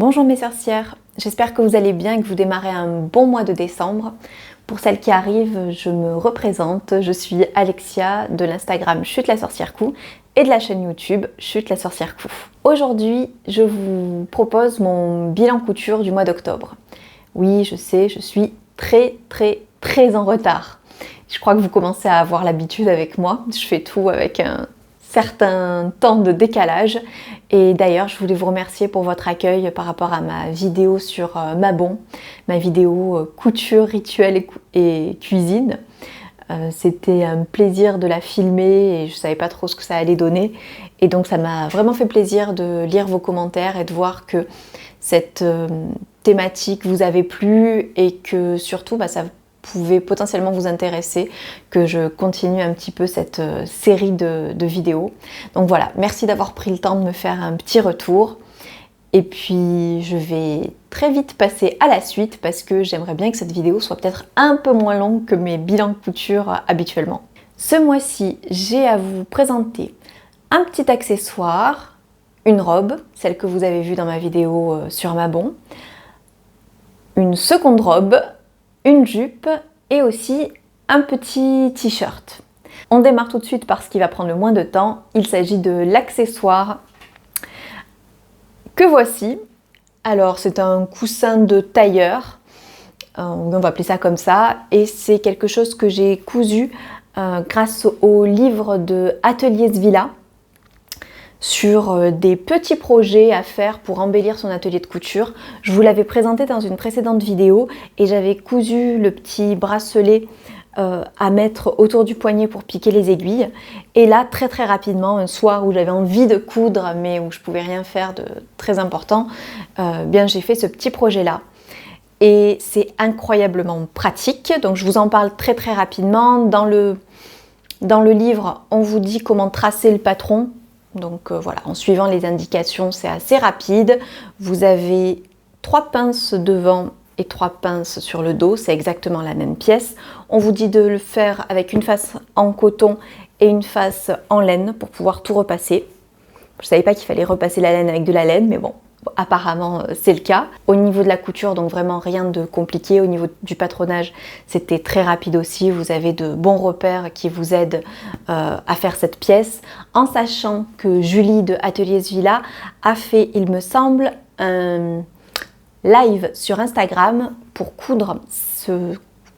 Bonjour mes sorcières, j'espère que vous allez bien et que vous démarrez un bon mois de décembre. Pour celles qui arrivent, je me représente, je suis Alexia de l'Instagram Chut la sorcière Cou et de la chaîne YouTube Chut la sorcière Cou. Aujourd'hui, je vous propose mon bilan couture du mois d'octobre. Oui, je sais, je suis très en retard. Je crois que vous commencez à avoir l'habitude avec moi, je fais tout avec un certain temps de décalage. Et d'ailleurs, je voulais vous remercier pour votre accueil par rapport à ma vidéo sur Mabon, ma vidéo couture, rituel et cuisine. C'était un plaisir de la filmer et je savais pas trop ce que ça allait donner. Et donc ça m'a vraiment fait plaisir de lire vos commentaires et de voir que cette thématique vous avait plu et que surtout ça pouvait potentiellement vous intéresser, que je continue un petit peu cette série de vidéos. Donc voilà, merci d'avoir pris le temps de me faire un petit retour. Et puis je vais très vite passer à la suite parce que j'aimerais bien que cette vidéo soit peut-être un peu moins longue que mes bilans de couture habituellement. Ce mois-ci, j'ai à vous présenter un petit accessoire, une robe, celle que vous avez vue dans ma vidéo sur Mabon, une seconde robe, une jupe et aussi un petit t-shirt. On démarre tout de suite par ce qui va prendre le moins de temps. Il s'agit de l'accessoire que voici. Alors c'est un coussin de tailleur, on va appeler ça comme ça, et c'est quelque chose que j'ai cousu grâce au livre de Atelier Svilla sur des petits projets à faire pour embellir son atelier de couture. Je vous l'avais présenté dans une précédente vidéo et j'avais cousu le petit bracelet à mettre autour du poignet pour piquer les aiguilles. Et là, très rapidement, un soir où j'avais envie de coudre mais où je pouvais rien faire de très important, bien j'ai fait ce petit projet-là. Et c'est incroyablement pratique, donc je vous en parle très rapidement. Dans le livre, on vous dit comment tracer le patron. Donc voilà, en suivant les indications, c'est assez rapide. Vous avez 3 pinces devant et 3 pinces sur le dos, c'est exactement la même pièce. On vous dit de le faire avec une face en coton et une face en laine pour pouvoir tout repasser. Je ne savais pas qu'il fallait repasser la laine avec de la laine, mais bon, apparemment c'est le cas. Au niveau de la couture, donc vraiment rien de compliqué. Au niveau du patronage, c'était très rapide aussi. Vous avez de bons repères qui vous aident à faire cette pièce. En sachant que Julie de Atelier Svilla a fait, il me semble, un live sur Instagram pour coudre ce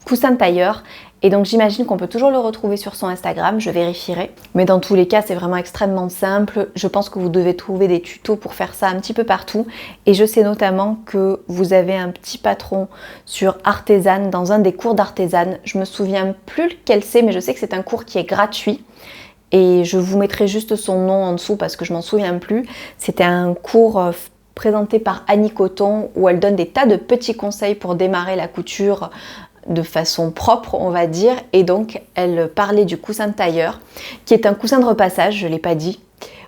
coussin de tailleur. Et donc j'imagine qu'on peut toujours le retrouver sur son Instagram, je vérifierai. Mais dans tous les cas, c'est vraiment extrêmement simple. Je pense que vous devez trouver des tutos pour faire ça un petit peu partout. Et je sais notamment que vous avez un petit patron sur Artésane, dans un des cours d'Artésane. Je me souviens plus lequel c'est, mais je sais que c'est un cours qui est gratuit. Et je vous mettrai juste son nom en dessous parce que je m'en souviens plus. C'était un cours présenté par Annie Coton où elle donne des tas de petits conseils pour démarrer la couture de façon propre, on va dire. Et donc elle parlait du coussin de tailleur qui est un coussin de repassage, je ne l'ai pas dit.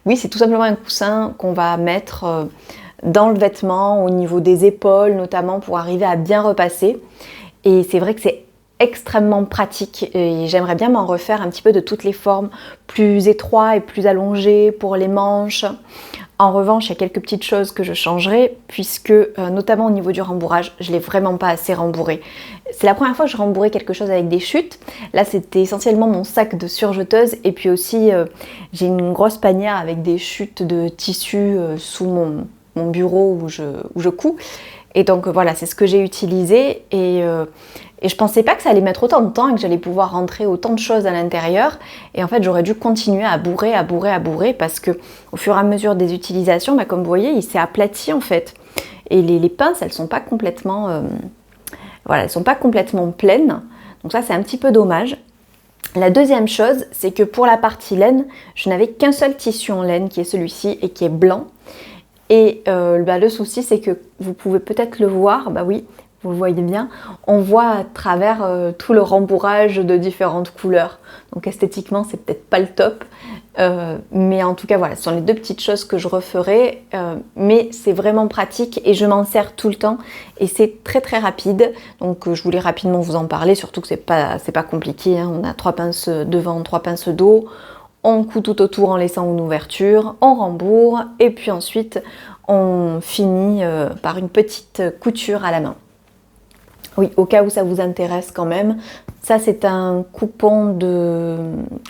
Oui, c'est tout simplement un coussin qu'on va mettre dans le vêtement au niveau des épaules notamment pour arriver à bien repasser. Et c'est vrai que c'est extrêmement pratique et j'aimerais bien m'en refaire un petit peu de toutes les formes, plus étroits et plus allongés pour les manches. En revanche, il y a quelques petites choses que je changerai puisque, notamment au niveau du rembourrage, je ne l'ai vraiment pas assez rembourré. C'est la première fois que je rembourais quelque chose avec des chutes. Là, c'était essentiellement mon sac de surjeteuse et puis aussi, j'ai une grosse panière avec des chutes de tissu sous mon bureau où je couds. Et donc voilà, c'est ce que j'ai utilisé et je pensais pas que ça allait mettre autant de temps et que j'allais pouvoir rentrer autant de choses à l'intérieur. Et en fait, j'aurais dû continuer à bourrer parce que au fur et à mesure des utilisations, comme vous voyez, il s'est aplati en fait. Et les pinces, elles sont pas complètement, elles sont pas complètement pleines. Donc ça, c'est un petit peu dommage. La deuxième chose, c'est que pour la partie laine, je n'avais qu'un seul tissu en laine qui est celui-ci et qui est blanc. Et le souci, c'est que vous pouvez peut-être le voir, oui, vous le voyez bien, on voit à travers tout le rembourrage de différentes couleurs. Donc esthétiquement, c'est peut-être pas le top, mais en tout cas, voilà, ce sont les 2 petites choses que je referai, mais c'est vraiment pratique et je m'en sers tout le temps et c'est très rapide. Donc je voulais rapidement vous en parler, surtout que c'est pas compliqué, hein. On a 3 pinces devant, 3 pinces dos. On coud tout autour en laissant une ouverture, on rembourre et puis ensuite on finit par une petite couture à la main. Oui, au cas où ça vous intéresse quand même, ça c'est un coupon de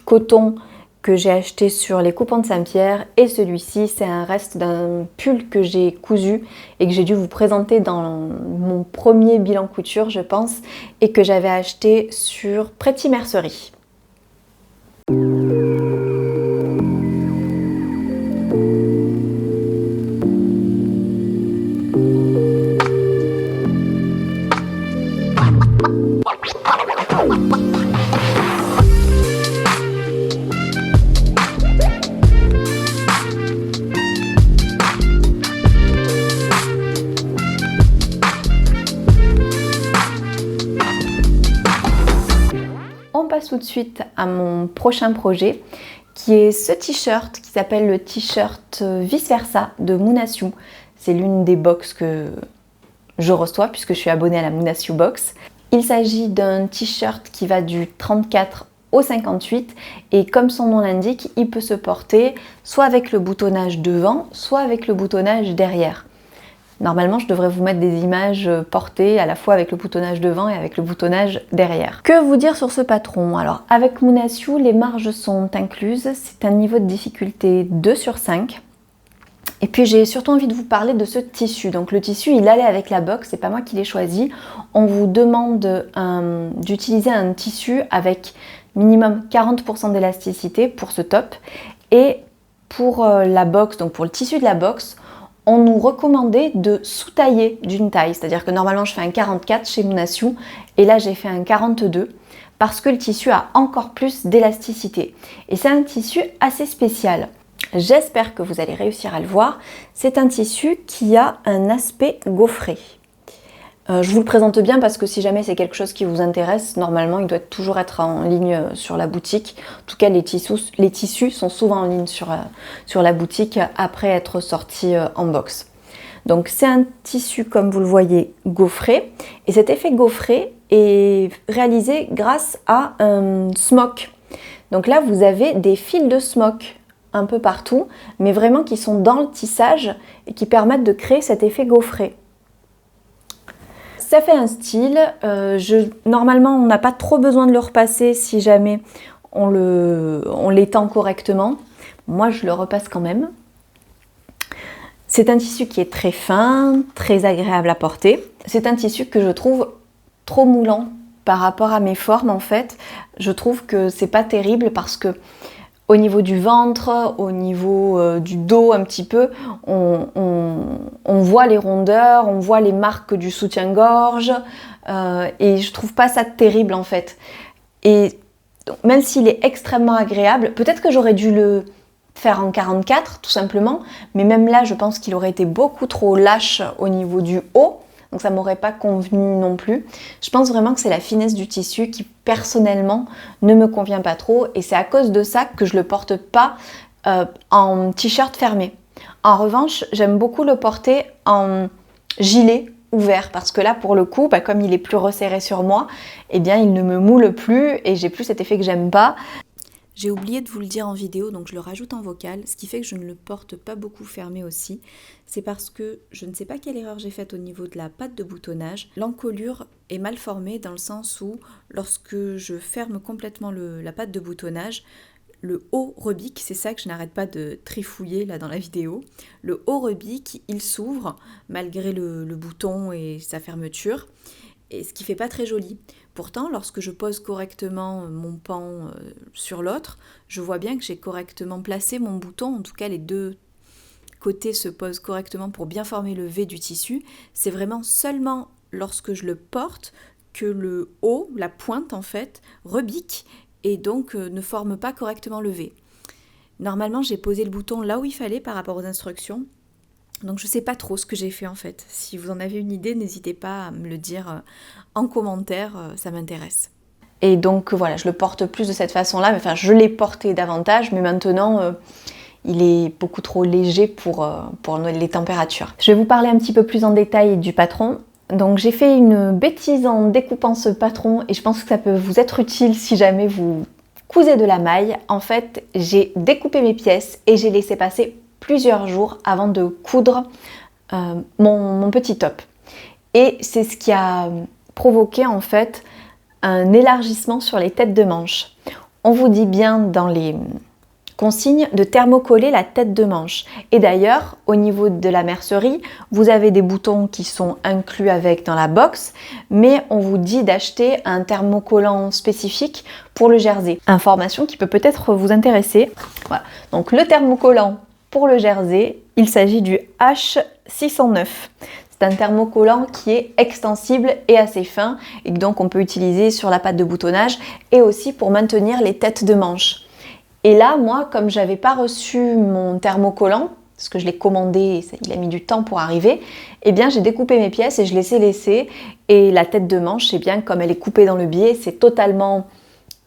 coton que j'ai acheté sur les coupons de Saint-Pierre et celui-ci c'est un reste d'un pull que j'ai cousu et que j'ai dû vous présenter dans mon premier bilan couture je pense et que j'avais acheté sur Pretty Mercerie. On passe tout de suite à mon prochain projet qui est ce t-shirt qui s'appelle le t-shirt Vice Versa de Moonasiu. C'est l'une des box que je reçois puisque je suis abonnée à la Moonasiu Box. Il s'agit d'un t-shirt qui va du 34 au 58 et comme son nom l'indique, il peut se porter soit avec le boutonnage devant, soit avec le boutonnage derrière. Normalement, je devrais vous mettre des images portées à la fois avec le boutonnage devant et avec le boutonnage derrière. Que vous dire sur ce patron? Alors, avec Moonasiu, les marges sont incluses. C'est un niveau de difficulté 2 sur 5. Et puis, j'ai surtout envie de vous parler de ce tissu. Donc, le tissu, il allait avec la box. C'est pas moi qui l'ai choisi. On vous demande d'utiliser un tissu avec minimum 40% d'élasticité pour ce top. Et pour la box, donc pour le tissu de la box, on nous recommandait de sous-tailler d'une taille, c'est-à-dire que normalement je fais un 44 chez Moonasiu et là j'ai fait un 42 parce que le tissu a encore plus d'élasticité et c'est un tissu assez spécial. J'espère que vous allez réussir à le voir. C'est un tissu qui a un aspect gaufré. Je vous le présente bien parce que si jamais c'est quelque chose qui vous intéresse, normalement il doit toujours être en ligne sur la boutique. En tout cas les tissus sont souvent en ligne sur la boutique après être sortis en box. Donc c'est un tissu comme vous le voyez gaufré et cet effet gaufré est réalisé grâce à un smock. Donc là vous avez des fils de smock un peu partout mais vraiment qui sont dans le tissage et qui permettent de créer cet effet gaufré. Ça fait un style, normalement on n'a pas trop besoin de le repasser si jamais on l'étend correctement. Moi je le repasse quand même. C'est un tissu qui est très fin, très agréable à porter. C'est un tissu que je trouve trop moulant par rapport à mes formes en fait. Je trouve que c'est pas terrible parce que au niveau du ventre, au niveau du dos un petit peu, on voit les rondeurs, on voit les marques du soutien-gorge et je trouve pas ça terrible en fait. Et donc, même s'il est extrêmement agréable, peut-être que j'aurais dû le faire en 44 tout simplement, mais même là je pense qu'il aurait été beaucoup trop lâche au niveau du haut. Donc ça m'aurait pas convenu non plus. Je pense vraiment que c'est la finesse du tissu qui personnellement ne me convient pas trop et c'est à cause de ça que je le porte pas en t-shirt fermé. En revanche, j'aime beaucoup le porter en gilet ouvert parce que là pour le coup, comme il est plus resserré sur moi, eh bien il ne me moule plus et j'ai plus cet effet que j'aime pas. J'ai oublié de vous le dire en vidéo, donc je le rajoute en vocal, ce qui fait que je ne le porte pas beaucoup fermé aussi. C'est parce que je ne sais pas quelle erreur j'ai faite au niveau de la patte de boutonnage. L'encolure est mal formée dans le sens où lorsque je ferme complètement la patte de boutonnage, le haut rebique, c'est ça que je n'arrête pas de trifouiller là dans la vidéo, le haut rebique, il s'ouvre malgré le bouton et sa fermeture, et ce qui fait pas très joli. Pourtant, lorsque je pose correctement mon pan sur l'autre, je vois bien que j'ai correctement placé mon bouton, en tout cas les deux côtés se posent correctement pour bien former le V du tissu. C'est vraiment seulement lorsque je le porte que le haut, la pointe en fait, rebique et donc ne forme pas correctement le V. Normalement, j'ai posé le bouton là où il fallait par rapport aux instructions. Donc je ne sais pas trop ce que j'ai fait en fait. Si vous en avez une idée, n'hésitez pas à me le dire en commentaire, ça m'intéresse. Et donc voilà, je le porte plus de cette façon-là, enfin je l'ai porté davantage, mais maintenant il est beaucoup trop léger pour les températures. Je vais vous parler un petit peu plus en détail du patron. Donc j'ai fait une bêtise en découpant ce patron et je pense que ça peut vous être utile si jamais vous cousez de la maille. En fait, j'ai découpé mes pièces et j'ai laissé passer plusieurs jours avant de coudre mon petit top. Et c'est ce qui a provoqué en fait un élargissement sur les têtes de manche. On vous dit bien dans les consignes de thermocoller la tête de manche. Et d'ailleurs, au niveau de la mercerie, vous avez des boutons qui sont inclus avec dans la box, mais on vous dit d'acheter un thermocollant spécifique pour le jersey. Information qui peut peut-être vous intéresser. Voilà. Donc le thermocollant pour le jersey, il s'agit du H609. C'est un thermocollant qui est extensible et assez fin et que donc on peut utiliser sur la pâte de boutonnage et aussi pour maintenir les têtes de manche. Et là, moi, comme j'avais pas reçu mon thermocollant, parce que je l'ai commandé et il a mis du temps pour arriver, eh bien j'ai découpé mes pièces et je les ai laissées. Et la tête de manche, eh bien comme elle est coupée dans le biais, c'est totalement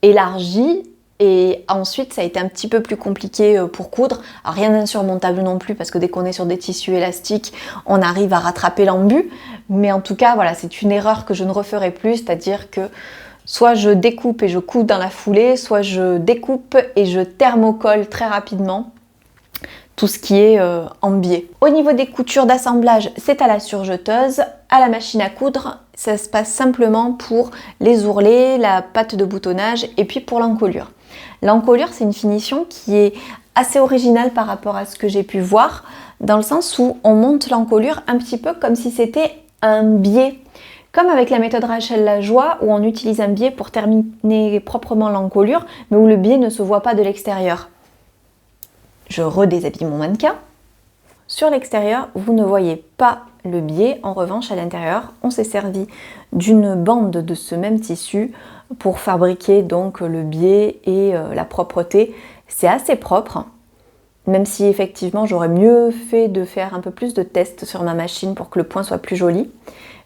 élargi. Et ensuite, ça a été un petit peu plus compliqué pour coudre. Alors, rien d'insurmontable non plus, parce que dès qu'on est sur des tissus élastiques, on arrive à rattraper l'embu. Mais en tout cas, voilà, c'est une erreur que je ne referai plus, c'est-à-dire que soit je découpe et je couds dans la foulée, soit je découpe et je thermocolle très rapidement tout ce qui est en biais. Au niveau des coutures d'assemblage, c'est à la surjeteuse. À la machine à coudre, ça se passe simplement pour les ourlets, la pâte de boutonnage et puis pour l'encolure. L'encolure, c'est une finition qui est assez originale par rapport à ce que j'ai pu voir, dans le sens où on monte l'encolure un petit peu comme si c'était un biais. Comme avec la méthode Rachel Lajoie, où on utilise un biais pour terminer proprement l'encolure, mais où le biais ne se voit pas de l'extérieur. Je redéshabille mon mannequin. Sur l'extérieur, vous ne voyez pas le biais. En revanche, à l'intérieur, on s'est servi d'une bande de ce même tissu pour fabriquer donc le biais et la propreté. C'est assez propre, même si effectivement j'aurais mieux fait de faire un peu plus de tests sur ma machine pour que le point soit plus joli.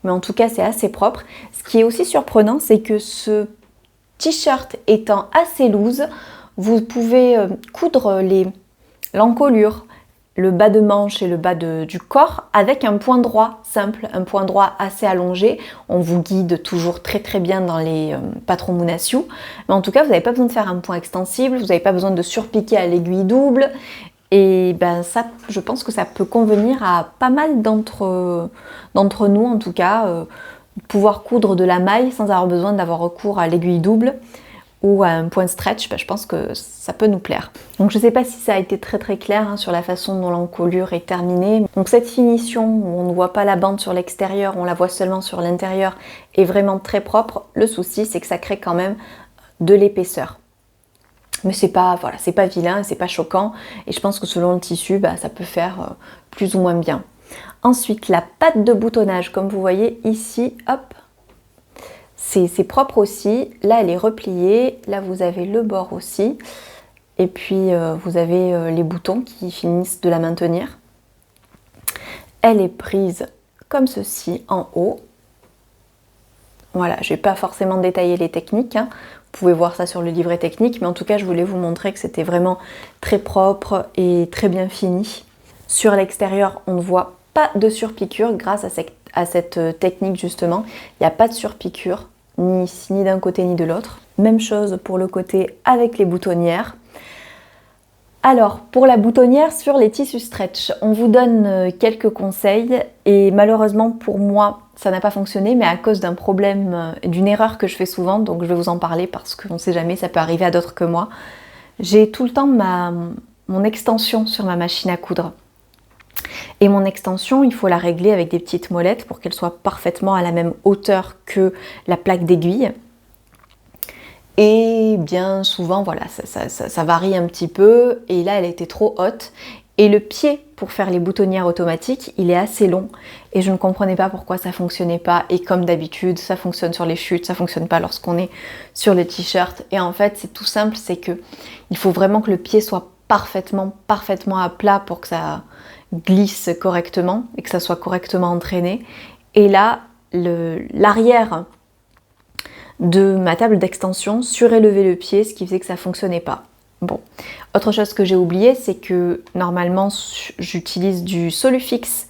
Mais en tout cas, c'est assez propre. Ce qui est aussi surprenant, c'est que ce t-shirt étant assez loose, vous pouvez coudre l'encolure, le bas de manche et le bas du corps avec un point droit simple, un point droit assez allongé. On vous guide toujours très très bien dans les patrons Mounasiou. Mais en tout cas, vous n'avez pas besoin de faire un point extensible, vous n'avez pas besoin de surpiquer à l'aiguille double. Et ben ça, je pense que ça peut convenir à pas mal d'entre nous en tout cas, pouvoir coudre de la maille sans avoir besoin d'avoir recours à l'aiguille double ou à un point stretch, ben je pense que ça peut nous plaire. Donc je ne sais pas si ça a été très très clair sur la façon dont l'encolure est terminée. Donc cette finition où on ne voit pas la bande sur l'extérieur, on la voit seulement sur l'intérieur, est vraiment très propre. Le souci, c'est que ça crée quand même de l'épaisseur. Mais c'est pas vilain, c'est pas choquant. Et je pense que selon le tissu, ça peut faire plus ou moins bien. Ensuite, la pâte de boutonnage, comme vous voyez ici, hop, c'est propre aussi. Là, elle est repliée. Là, vous avez le bord aussi. Et puis, vous avez les boutons qui finissent de la maintenir. Elle est prise comme ceci en haut. Voilà, je ne vais pas forcément détailler les techniques. Vous pouvez voir ça sur le livret technique. Mais en tout cas, je voulais vous montrer que c'était vraiment très propre et très bien fini. Sur l'extérieur, on ne voit pas de surpiqûre grâce à cette technique justement. Il n'y a pas de surpiqûre, ni ici, ni d'un côté, ni de l'autre. Même chose pour le côté avec les boutonnières. Alors, pour la boutonnière sur les tissus stretch, on vous donne quelques conseils et malheureusement pour moi, ça n'a pas fonctionné, mais à cause d'un problème, d'une erreur que je fais souvent, donc je vais vous en parler parce qu'on ne sait jamais, ça peut arriver à d'autres que moi. J'ai tout le temps mon extension sur ma machine à coudre. Et mon extension, il faut la régler avec des petites molettes pour qu'elle soit parfaitement à la même hauteur que la plaque d'aiguille. Et bien souvent, voilà, ça varie un petit peu. Et là, elle était trop haute. Et le pied pour faire les boutonnières automatiques, il est assez long. Et je ne comprenais pas pourquoi ça fonctionnait pas. Et comme d'habitude, ça fonctionne sur les chutes, ça fonctionne pas lorsqu'on est sur le t-shirt. Et en fait, c'est tout simple, c'est que il faut vraiment que le pied soit parfaitement à plat pour que ça glisse correctement et que ça soit correctement entraîné. Et là, l'arrière de ma table d'extension surélevait le pied, ce qui faisait que ça fonctionnait pas. Bon, autre chose que j'ai oublié, c'est que normalement j'utilise du Solufix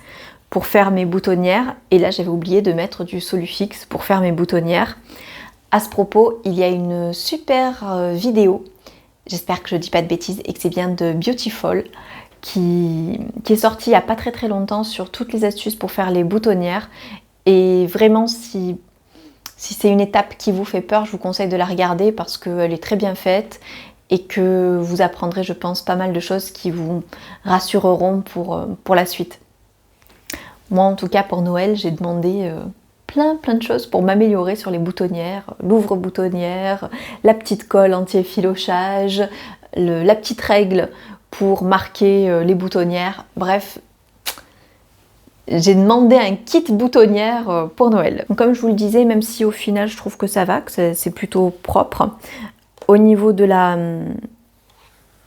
pour faire mes boutonnières et là j'avais oublié de mettre du Solufix pour faire mes boutonnières. À ce propos, il y a une super vidéo, j'espère que je dis pas de bêtises et que c'est bien de Beautiful, qui est sorti il n'y a pas très longtemps sur toutes les astuces pour faire les boutonnières. Et vraiment, si c'est une étape qui vous fait peur, je vous conseille de la regarder parce qu'elle est très bien faite et que vous apprendrez, je pense, pas mal de choses qui vous rassureront pour la suite. Moi, en tout cas, pour Noël, j'ai demandé plein de choses pour m'améliorer sur les boutonnières, l'ouvre-boutonnière, la petite colle anti-effilochage, la petite règle pour marquer les boutonnières. Bref, j'ai demandé un kit boutonnière pour Noël. Donc, comme je vous le disais, même si au final je trouve que ça va, que c'est plutôt propre, au niveau de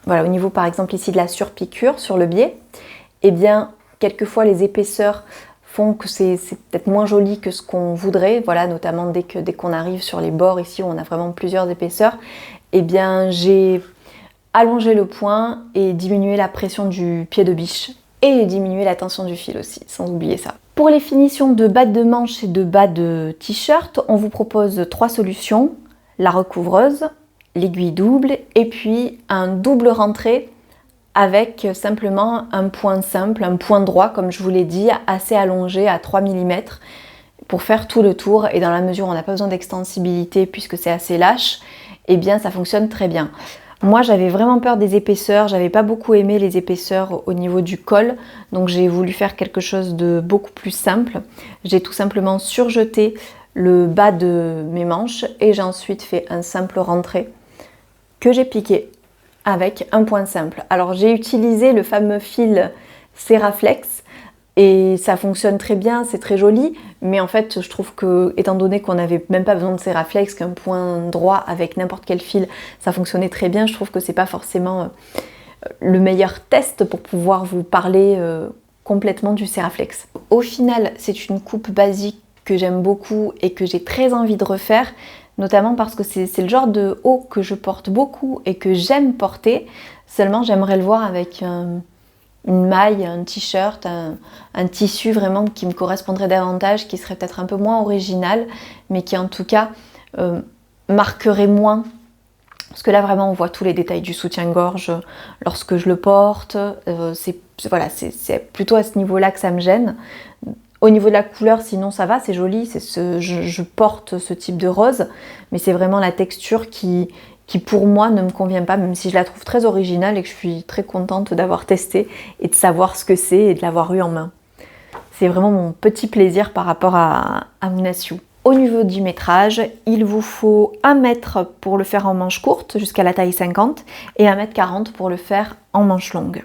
voilà, au niveau par exemple ici de la surpiqûre sur le biais, eh bien quelquefois les épaisseurs font que c'est peut-être moins joli que ce qu'on voudrait, voilà, notamment dès qu'on arrive sur les bords ici où on a vraiment plusieurs épaisseurs, eh bien j'ai allongé le point et diminué la pression du pied de biche et diminuer la tension du fil aussi, sans oublier ça. Pour les finitions de bas de manche et de bas de t-shirt, on vous propose 3 solutions. La recouvreuse, l'aiguille double et puis un double rentré avec simplement un point simple, un point droit comme je vous l'ai dit, assez allongé à 3 mm pour faire tout le tour et dans la mesure où on n'a pas besoin d'extensibilité puisque c'est assez lâche, eh bien ça fonctionne très bien. Moi j'avais vraiment peur des épaisseurs, j'avais pas beaucoup aimé les épaisseurs au niveau du col, donc j'ai voulu faire quelque chose de beaucoup plus simple. J'ai tout simplement surjeté le bas de mes manches et j'ai ensuite fait un simple rentré que j'ai piqué avec un point simple. Alors j'ai utilisé le fameux fil Seraflex et ça fonctionne très bien, c'est très joli, mais en fait je trouve que, étant donné qu'on n'avait même pas besoin de Seraflex, qu'un point droit avec n'importe quel fil, ça fonctionnait très bien, je trouve que c'est pas forcément le meilleur test pour pouvoir vous parler complètement du Seraflex. Au final, c'est une coupe basique que j'aime beaucoup et que j'ai très envie de refaire, notamment parce que c'est le genre de haut que je porte beaucoup et que j'aime porter, seulement j'aimerais le voir avec une maille, un t-shirt, un tissu vraiment qui me correspondrait davantage, qui serait peut-être un peu moins original, mais qui en tout cas marquerait moins. Parce que là vraiment on voit tous les détails du soutien-gorge lorsque je le porte, c'est plutôt à ce niveau-là que ça me gêne. Au niveau de la couleur, sinon ça va, c'est joli, je porte ce type de rose, mais c'est vraiment la texture qui pour moi ne me convient pas, même si je la trouve très originale et que je suis très contente d'avoir testé et de savoir ce que c'est et de l'avoir eu en main. C'est vraiment mon petit plaisir par rapport à Moonasiu. Au niveau du métrage, il vous faut 1 mètre pour le faire en manche courte jusqu'à la taille 50 et 1,40 m pour le faire en manche longue.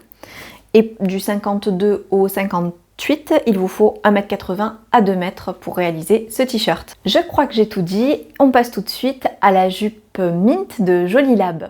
Et du 52 au 58, il vous faut 1,80 m à 2 mètres pour réaliser ce t-shirt. Je crois que j'ai tout dit, on passe tout de suite à la jupe Mint de Jolie Lab.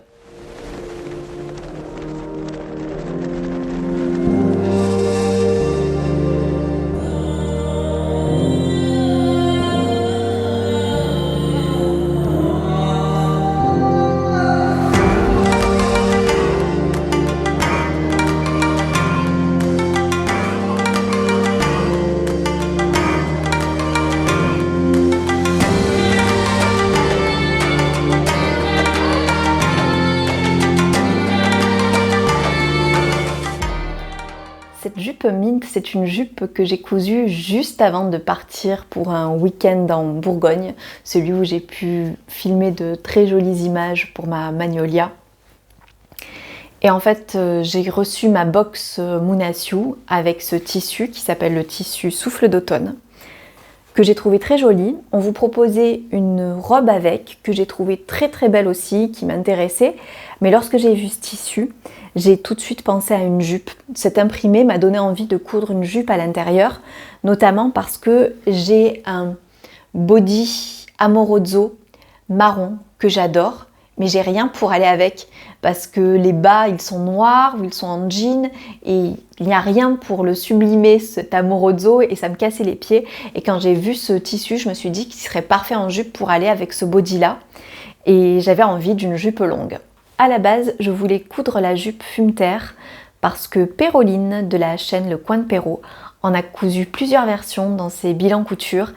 Cette jupe Mint, c'est une jupe que j'ai cousue juste avant de partir pour un week-end en Bourgogne, celui où j'ai pu filmer de très jolies images pour ma Magnolia. Et en fait, j'ai reçu ma box Moonasiu avec ce tissu qui s'appelle le tissu Souffle d'automne, que j'ai trouvé très joli. On vous proposait une robe avec, que j'ai trouvé très belle aussi, qui m'intéressait. Mais lorsque j'ai vu ce tissu, j'ai tout de suite pensé à une jupe. Cet imprimé m'a donné envie de coudre une jupe à l'intérieur, notamment parce que j'ai un body Amorozzo marron que j'adore, mais j'ai rien pour aller avec parce que les bas ils sont noirs ou ils sont en jean et il n'y a rien pour le sublimer, cet Amorozzo, et ça me cassait les pieds. Et quand j'ai vu ce tissu, je me suis dit qu'il serait parfait en jupe pour aller avec ce body là, et j'avais envie d'une jupe longue. À la base, je voulais coudre la jupe fumeterre parce que Péroline de la chaîne Le Coin de Péro en a cousu plusieurs versions dans ses bilans couture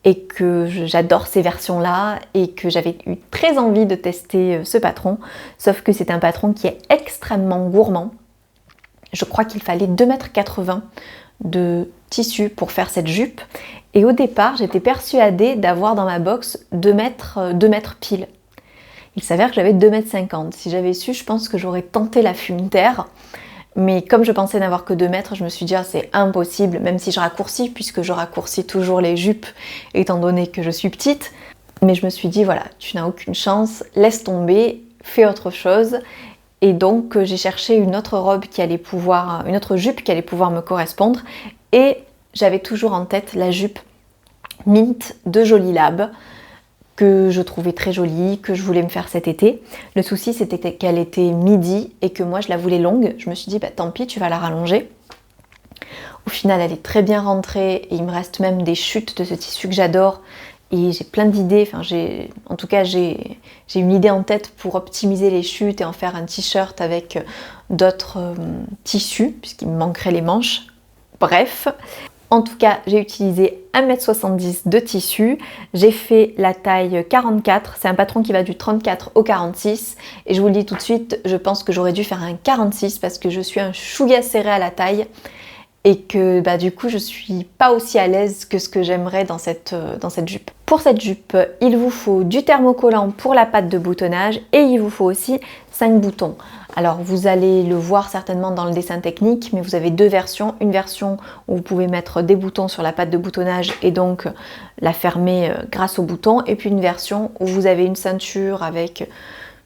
et que j'adore ces versions-là et que j'avais eu très envie de tester ce patron, sauf que c'est un patron qui est extrêmement gourmand. Je crois qu'il fallait 2,80 m de tissu pour faire cette jupe. Et au départ, j'étais persuadée d'avoir dans ma box 2 mètres pile. Il s'avère que j'avais 2,50 m. Si j'avais su, je pense que j'aurais tenté la fume terre. Mais comme je pensais n'avoir que 2 mètres, je me suis dit, ah, c'est impossible, même si je raccourcis, puisque je raccourcis toujours les jupes, étant donné que je suis petite. Mais je me suis dit, voilà, tu n'as aucune chance, laisse tomber, fais autre chose. Et donc, j'ai cherché une autre jupe qui allait pouvoir me correspondre. Et j'avais toujours en tête la jupe Mint de Jolie Lab, que je trouvais très jolie, que je voulais me faire cet été. Le souci, c'était qu'elle était midi et que moi, je la voulais longue. Je me suis dit, bah, tant pis, tu vas la rallonger. Au final, elle est très bien rentrée et il me reste même des chutes de ce tissu que j'adore. Et j'ai plein d'idées, j'ai une idée en tête pour optimiser les chutes et en faire un t-shirt avec d'autres tissus, puisqu'il me manquerait les manches. Bref, en tout cas, j'ai utilisé 1,70 m de tissu, j'ai fait la taille 44, c'est un patron qui va du 34 au 46, et je vous le dis tout de suite, je pense que j'aurais dû faire un 46 parce que je suis un chouïa serré à la taille, et que du coup je suis pas aussi à l'aise que ce que j'aimerais dans cette jupe. Pour cette jupe, il vous faut du thermocollant pour la patte de boutonnage et il vous faut aussi 5 boutons. Alors vous allez le voir certainement dans le dessin technique, mais vous avez deux versions. Une version où vous pouvez mettre des boutons sur la patte de boutonnage et donc la fermer grâce aux boutons, et puis une version où vous avez une ceinture avec,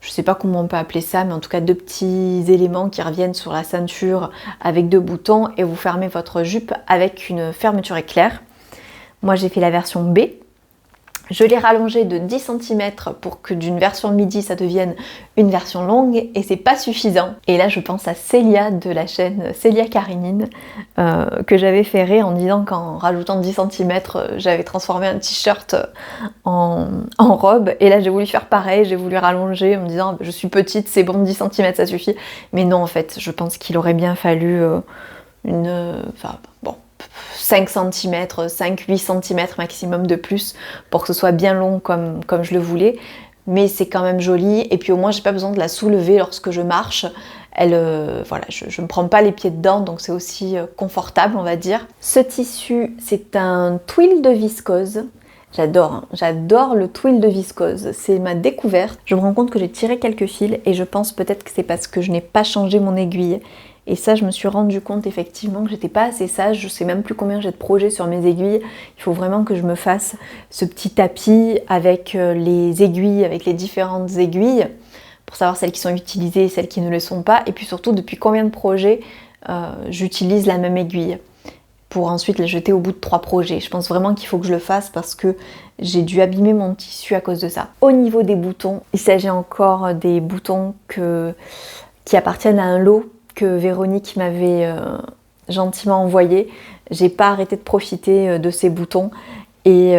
je sais pas comment on peut appeler ça, mais en tout cas 2 petits éléments qui reviennent sur la ceinture avec 2 boutons et vous fermez votre jupe avec une fermeture éclair. Moi j'ai fait la version B. Je l'ai rallongée de 10 cm pour que d'une version midi ça devienne une version longue, et c'est pas suffisant. Et là je pense à Célia de la chaîne Célia Karinine que j'avais fait rire en disant qu'en rajoutant 10 cm j'avais transformé un t-shirt en robe, et là j'ai voulu faire pareil, j'ai voulu rallonger en me disant je suis petite, c'est bon, 10 cm ça suffit. Mais non, en fait je pense qu'il aurait bien fallu 5 cm, 5-8 cm maximum de plus pour que ce soit bien long comme je le voulais. Mais c'est quand même joli, et puis au moins j'ai pas besoin de la soulever lorsque je marche. Je me prends pas les pieds dedans, donc c'est aussi confortable, on va dire. Ce tissu, c'est un twill de viscose. J'adore le twill de viscose, c'est ma découverte. Je me rends compte que j'ai tiré quelques fils et je pense peut-être que c'est parce que je n'ai pas changé mon aiguille. Et ça, je me suis rendu compte effectivement que j'étais pas assez sage. Je sais même plus combien j'ai de projets sur mes aiguilles. Il faut vraiment que je me fasse ce petit tapis avec les aiguilles, avec les différentes aiguilles, pour savoir celles qui sont utilisées et celles qui ne le sont pas. Et puis surtout, depuis combien de projets j'utilise la même aiguille, pour ensuite la jeter au bout de 3 projets. Je pense vraiment qu'il faut que je le fasse parce que j'ai dû abîmer mon tissu à cause de ça. Au niveau des boutons, il s'agit encore des boutons qui appartiennent à un lot que Véronique m'avait gentiment envoyé. J'ai pas arrêté de profiter de ces boutons et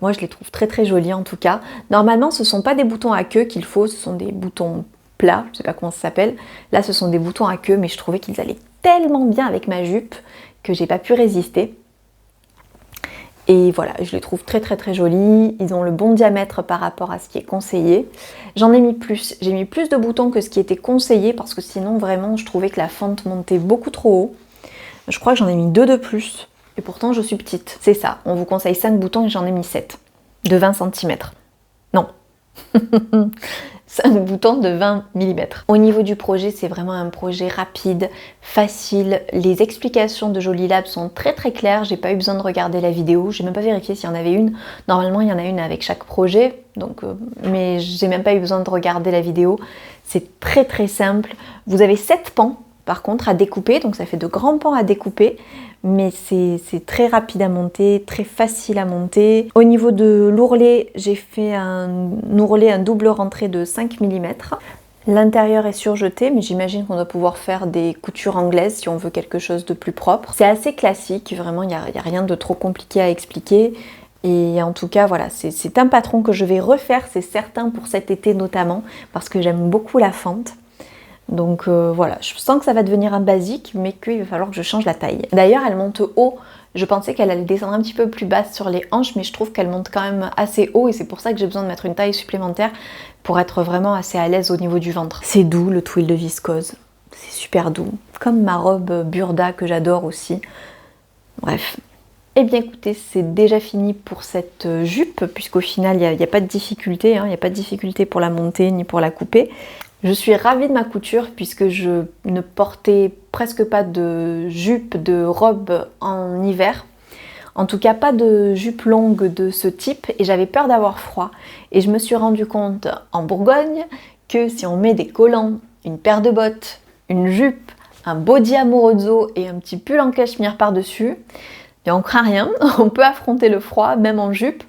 moi je les trouve très très jolis en tout cas. Normalement ce sont pas des boutons à queue qu'il faut, ce sont des boutons plats, je sais pas comment ça s'appelle. Là ce sont des boutons à queue, mais je trouvais qu'ils allaient tellement bien avec ma jupe que j'ai pas pu résister. Et voilà, je les trouve très très très jolis. Ils ont le bon diamètre par rapport à ce qui est conseillé. J'en ai mis plus. J'ai mis plus de boutons que ce qui était conseillé parce que sinon vraiment je trouvais que la fente montait beaucoup trop haut. Je crois que j'en ai mis 2 de plus. Et pourtant je suis petite. C'est ça, on vous conseille 5 boutons et j'en ai mis 7. De 20 cm. Non. 5 boutons de 20 mm. Au niveau du projet, c'est vraiment un projet rapide, facile. Les explications de Jolie Lab sont très très claires. J'ai pas eu besoin de regarder la vidéo. J'ai même pas vérifié s'il y en avait une. Normalement, il y en a une avec chaque projet. Mais j'ai même pas eu besoin de regarder la vidéo. C'est très très simple. Vous avez 7 pans par contre à découper. Donc ça fait de grands pans à découper. Mais c'est très rapide à monter, très facile à monter. Au niveau de l'ourlet, j'ai fait un ourlet, un double rentrée de 5 mm. L'intérieur est surjeté, mais j'imagine qu'on doit pouvoir faire des coutures anglaises si on veut quelque chose de plus propre. C'est assez classique, vraiment, il n'y a rien de trop compliqué à expliquer. Et en tout cas, voilà, c'est un patron que je vais refaire, c'est certain, pour cet été notamment, parce que j'aime beaucoup la fente. Donc voilà, je sens que ça va devenir un basique, mais qu'il va falloir que je change la taille. D'ailleurs, elle monte haut. Je pensais qu'elle allait descendre un petit peu plus basse sur les hanches, mais je trouve qu'elle monte quand même assez haut, et c'est pour ça que j'ai besoin de mettre une taille supplémentaire pour être vraiment assez à l'aise au niveau du ventre. C'est doux, le twill de viscose. c'est super doux, comme ma robe Burda que j'adore aussi. Bref. Eh bien écoutez, c'est déjà fini pour cette jupe, puisqu'au final, il n'y a pas de difficulté, hein, il n'y a pas de difficulté pour la monter ni pour la couper. Je suis ravie de ma couture, puisque je ne portais presque pas de jupe, de robe en hiver. En tout cas, pas de jupe longue de ce type, et j'avais peur d'avoir froid. Et je me suis rendu compte en Bourgogne que si on met des collants, une paire de bottes, une jupe, un body amoroso et un petit pull en cachemire par-dessus, et on craint rien, on peut affronter le froid même en jupe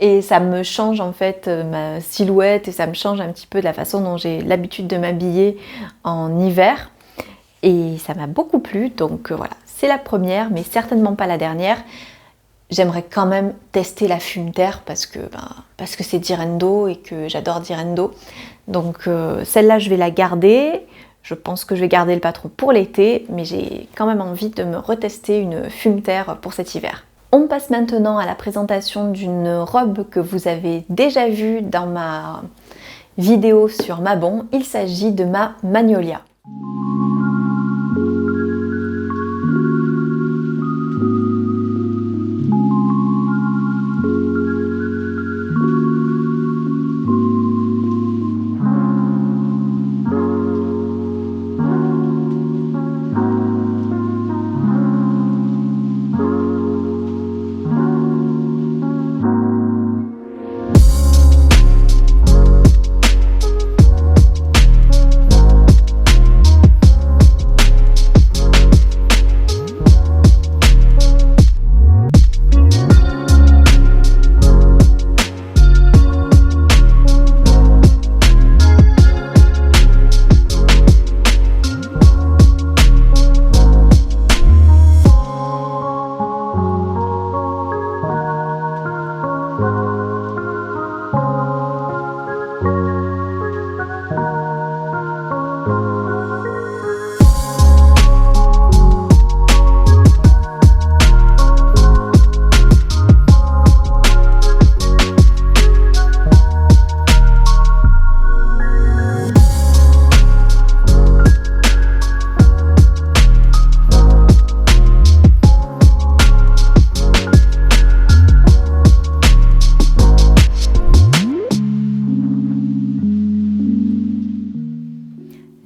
et ça me change en fait ma silhouette et ça me change un petit peu de la façon dont j'ai l'habitude de m'habiller en hiver et ça m'a beaucoup plu, donc voilà, c'est la première mais certainement pas la dernière. J'aimerais quand même tester la fumeterre parce que c'est Direndo et que j'adore Direndo, donc celle-là je vais la garder. Je pense que je vais garder le patron pour l'été, mais j'ai quand même envie de me retester une fumeterre pour cet hiver. On passe maintenant à la présentation d'une robe que vous avez déjà vue dans ma vidéo sur Mabon. Il s'agit de ma Magnolia.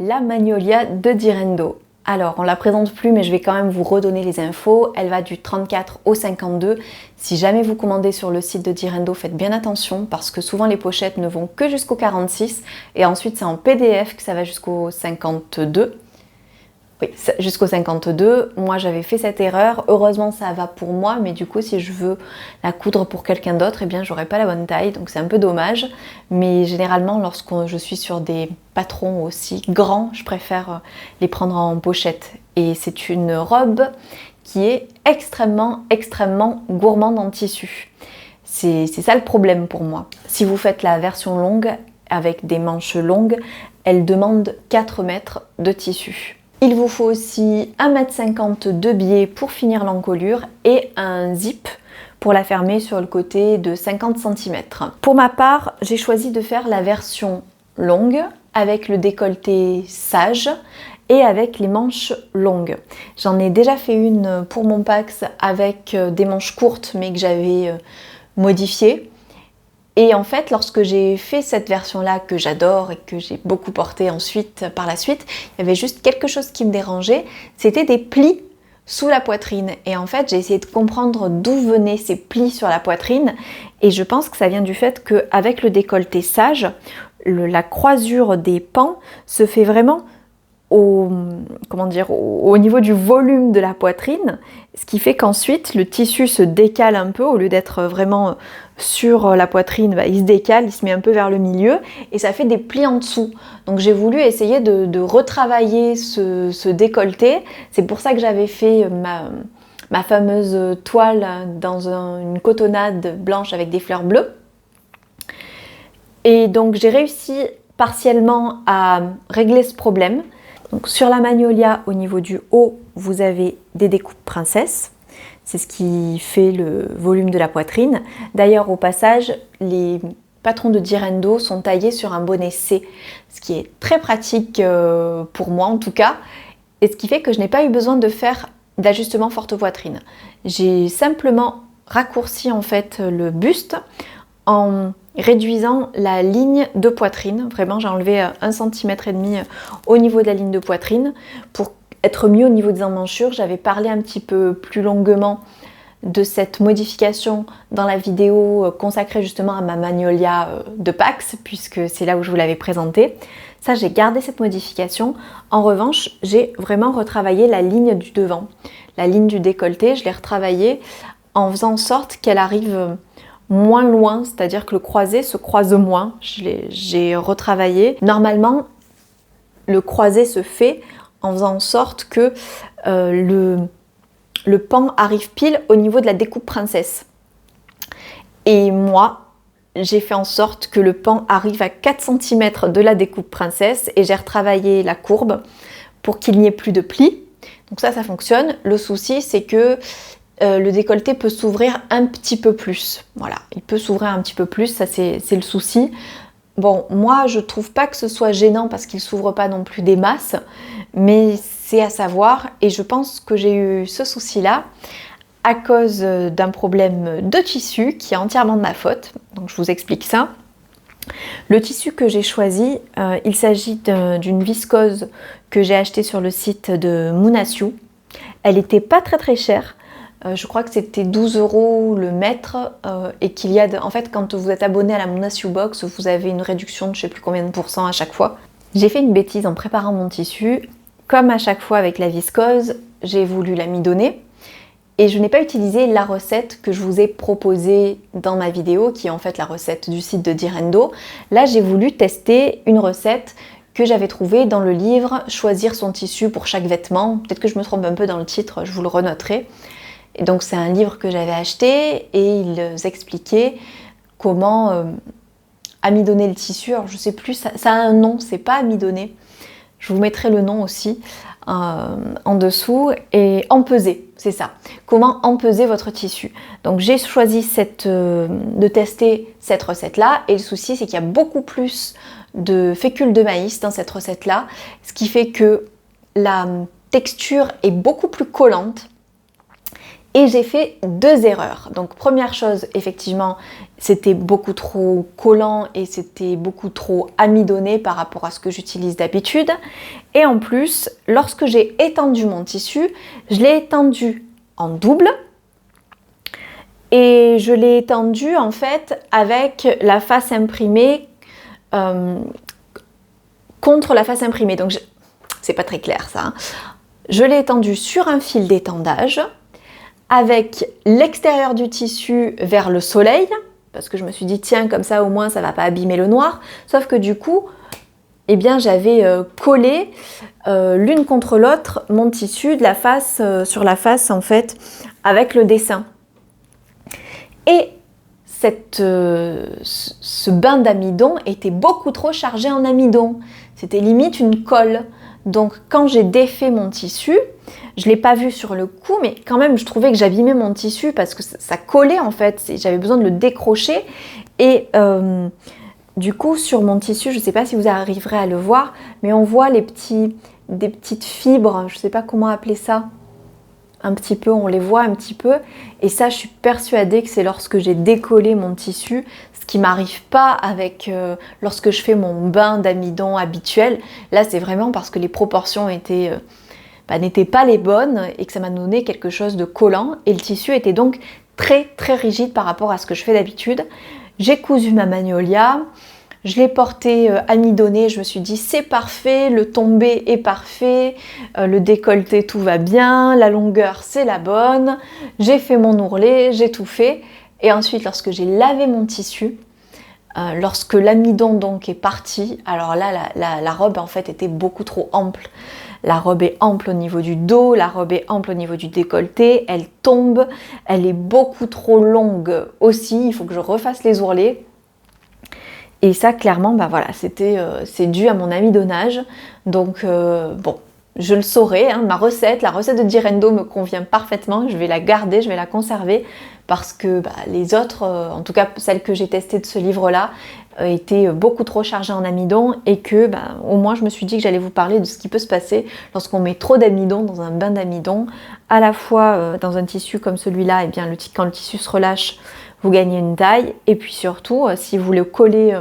La Magnolia de Direndo. Alors, on la présente plus, mais je vais quand même vous redonner les infos. Elle va du 34 au 52. Si jamais vous commandez sur le site de Direndo, faites bien attention parce que souvent les pochettes ne vont que jusqu'au 46 et ensuite c'est en PDF que ça va jusqu'au 52. Oui, jusqu'au 52. Moi, j'avais fait cette erreur. Heureusement, ça va pour moi, mais du coup, si je veux la coudre pour quelqu'un d'autre, eh bien, j'aurai pas la bonne taille, donc c'est un peu dommage. Mais généralement, lorsque je suis sur des patrons aussi grands, je préfère les prendre en pochette. Et c'est une robe qui est extrêmement gourmande en tissu. C'est ça le problème pour moi. Si vous faites la version longue, avec des manches longues, elle demande 4 mètres de tissu. Il vous faut aussi 1,50 m de biais pour finir l'encolure et un zip pour la fermer sur le côté de 50 cm. Pour ma part, j'ai choisi de faire la version longue avec le décolleté sage et avec les manches longues. J'en ai déjà fait une pour mon Pax avec des manches courtes mais que j'avais modifiées. Et en fait, lorsque j'ai fait cette version-là que j'adore et que j'ai beaucoup portée ensuite, par la suite, il y avait juste quelque chose qui me dérangeait, c'était des plis sous la poitrine. Et en fait, j'ai essayé de comprendre d'où venaient ces plis sur la poitrine. Et je pense que ça vient du fait qu'avec le décolleté sage, la croisure des pans se fait vraiment au niveau du volume de la poitrine, ce qui fait qu'ensuite le tissu se décale un peu, au lieu d'être vraiment sur la poitrine, il se décale, il se met un peu vers le milieu et ça fait des plis en dessous. Donc j'ai voulu essayer de retravailler ce décolleté. C'est pour ça que j'avais fait ma fameuse toile dans une cotonnade blanche avec des fleurs bleues. Et donc j'ai réussi partiellement à régler ce problème. Donc sur la Magnolia, au niveau du haut, vous avez des découpes princesses. C'est ce qui fait le volume de la poitrine. D'ailleurs, au passage, les patrons de Direndo sont taillés sur un bonnet C, ce qui est très pratique pour moi en tout cas, et ce qui fait que je n'ai pas eu besoin de faire d'ajustement forte poitrine. J'ai simplement raccourci en fait le buste en réduisant la ligne de poitrine. Vraiment, j'ai enlevé 1,5 cm au niveau de la ligne de poitrine pour être mieux au niveau des emmanchures. J'avais parlé un petit peu plus longuement de cette modification dans la vidéo consacrée justement à ma Magnolia de Pax, puisque c'est là où je vous l'avais présentée. Ça, j'ai gardé cette modification. En revanche, j'ai vraiment retravaillé la ligne du devant. La ligne du décolleté, je l'ai retravaillée en faisant en sorte qu'elle arrive moins loin, c'est-à-dire que le croisé se croise moins. J'ai retravaillé. Normalement, le croisé se fait en faisant en sorte que le pan arrive pile au niveau de la découpe princesse. Et moi, j'ai fait en sorte que le pan arrive à 4 cm de la découpe princesse et j'ai retravaillé la courbe pour qu'il n'y ait plus de plis. Donc ça fonctionne. Le souci, c'est que le décolleté peut s'ouvrir un petit peu plus. Voilà, il peut s'ouvrir un petit peu plus, ça c'est le souci. Bon, moi je trouve pas que ce soit gênant parce qu'il s'ouvre pas non plus des masses, mais c'est à savoir, et je pense que j'ai eu ce souci-là à cause d'un problème de tissu qui est entièrement de ma faute. Donc je vous explique ça. Le tissu que j'ai choisi, il s'agit d'une viscose que j'ai achetée sur le site de Moonasiu. Elle n'était pas très chère. Je crois que c'était 12 € le mètre et qu'il y a... En fait, quand vous êtes abonné à la Moonasiu Box, vous avez une réduction de je ne sais plus combien de pourcents à chaque fois. J'ai fait une bêtise en préparant mon tissu. Comme à chaque fois avec la viscose, j'ai voulu l'amidonner. Et je n'ai pas utilisé la recette que je vous ai proposée dans ma vidéo, qui est en fait la recette du site de Direndo. Là, j'ai voulu tester une recette que j'avais trouvée dans le livre « Choisir son tissu pour chaque vêtement ». Peut-être que je me trompe un peu dans le titre, je vous le renoterai. Et donc c'est un livre que j'avais acheté et ils expliquaient comment amidonner le tissu. Alors je sais plus, ça a un nom, c'est pas amidonner. Je vous mettrai le nom aussi en dessous. Et empeser, c'est ça. Comment empeser votre tissu. Donc j'ai choisi de tester cette recette-là. Et le souci, c'est qu'il y a beaucoup plus de fécule de maïs dans cette recette-là. Ce qui fait que la texture est beaucoup plus collante. Et j'ai fait 2 erreurs. Donc première chose, effectivement, c'était beaucoup trop collant et c'était beaucoup trop amidonné par rapport à ce que j'utilise d'habitude. Et en plus, lorsque j'ai étendu mon tissu, je l'ai étendu en double. Et je l'ai étendu en fait avec la face imprimée contre la face imprimée. Donc c'est pas très clair ça. Hein. Je l'ai étendu sur un fil d'étendage, avec l'extérieur du tissu vers le soleil, parce que je me suis dit tiens comme ça au moins ça va pas abîmer le noir, sauf que du coup eh bien j'avais collé l'une contre l'autre mon tissu de la face sur la face en fait avec le dessin. Et ce bain d'amidon était beaucoup trop chargé en amidon, c'était limite une colle. Donc quand j'ai défait mon tissu, je ne l'ai pas vu sur le coup, mais quand même je trouvais que j'abîmais mon tissu parce que ça collait en fait, j'avais besoin de le décrocher. Et du coup sur mon tissu, je ne sais pas si vous arriverez à le voir, mais on voit des petites fibres, je ne sais pas comment appeler ça, un petit peu, on les voit un petit peu. Et ça je suis persuadée que c'est lorsque j'ai décollé mon tissu, ce qui m'arrive pas avec lorsque je fais mon bain d'amidon habituel. Là c'est vraiment parce que les proportions n'étaient pas les bonnes et que ça m'a donné quelque chose de collant et le tissu était donc très rigide par rapport à ce que je fais d'habitude. J'ai cousu ma Magnolia, je l'ai porté amidonné, je me suis dit c'est parfait, le tombé est parfait, le décolleté tout va bien, la longueur c'est la bonne, j'ai fait mon ourlet, j'ai tout fait. Et ensuite, lorsque j'ai lavé mon tissu, lorsque l'amidon donc est parti, alors là, la robe en fait était beaucoup trop ample. La robe est ample au niveau du dos, la robe est ample au niveau du décolleté, elle tombe, elle est beaucoup trop longue aussi, il faut que je refasse les ourlets. Et ça, clairement, c'est dû à mon amidonnage. Donc, bon, je le saurai, hein, la recette de Jirendo me convient parfaitement, je vais la garder, je vais la conserver parce que les autres, en tout cas celles que j'ai testées de ce livre-là, étaient beaucoup trop chargées en amidon et que au moins je me suis dit que j'allais vous parler de ce qui peut se passer lorsqu'on met trop d'amidon dans un bain d'amidon, à la fois dans un tissu comme celui-là, et bien quand le tissu se relâche, vous gagnez une taille, et puis surtout, si vous le collez,